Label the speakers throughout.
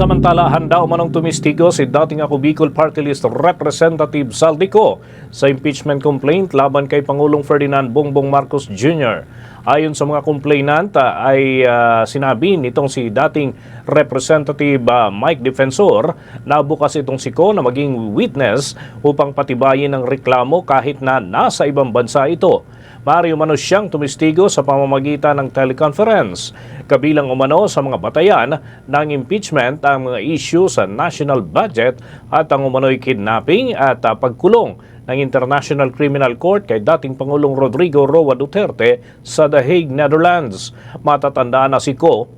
Speaker 1: Samantala, handa umanong tumistigo si dating ako Bicol Party List Representative Saldico sa impeachment complaint laban kay Pangulong Ferdinand Bongbong Marcos Jr. Ayon sa mga complainant ay sinabi nitong si dating Representative Mike Defensor na bukas itong siko na maging witness upang patibayin ang reklamo kahit na nasa ibang bansa ito. Maaari umano siyang tumistigo sa pamamagitan ng teleconference. Kabilang umano sa mga batayan ng impeachment ang mga issue sa national budget at ang umano'y kidnapping at pagkulong ng International Criminal Court kay dating Pangulong Rodrigo Roa Duterte sa The Hague, Netherlands. Matatandaan na si Ko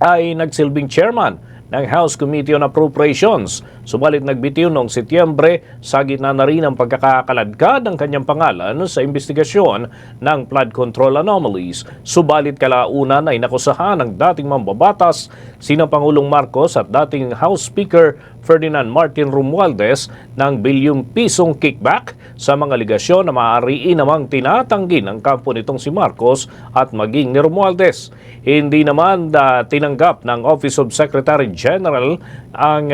Speaker 1: ay nagsilbing chairman ng House Committee on Appropriations. Subalit nagbitiw noong Setyembre, sa gitna na rin ang pagkakakaladkad ng kanyang pangalan sa investigasyon ng flood control anomalies. Subalit kalaunan ay nakusahan ng dating mambabatas sina Pangulong Marcos at dating House Speaker Ferdinand Martin Romualdez ng bilyong pisong kickback sa mga aligasyon na maaari namang tinatanggi ng kampo nitong si Marcos at maging ni Romualdez. Hindi naman tinanggap ng Office of Secretary General ang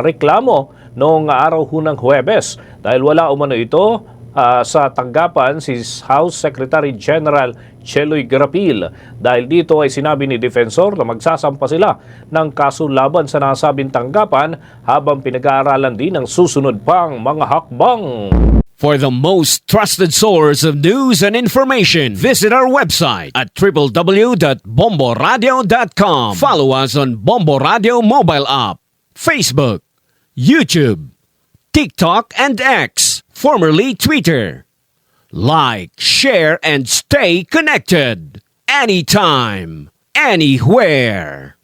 Speaker 1: reklamo noong araw ng Huwebes dahil wala umano ito sa tanggapan si House Secretary General Cheloy Garapil. Dahil dito ay sinabi ni Defensor na magsasampa sila ng kaso laban sa nasabing tanggapan habang pinag-aaralan din ang susunod pang mga hakbang.
Speaker 2: For the most trusted source of news and information, visit our website at www.bomboradio.com. Follow us on Bombo Radio mobile app, Facebook, YouTube, TikTok, and X, formerly Twitter. Like, share, and stay connected. Anytime, anywhere.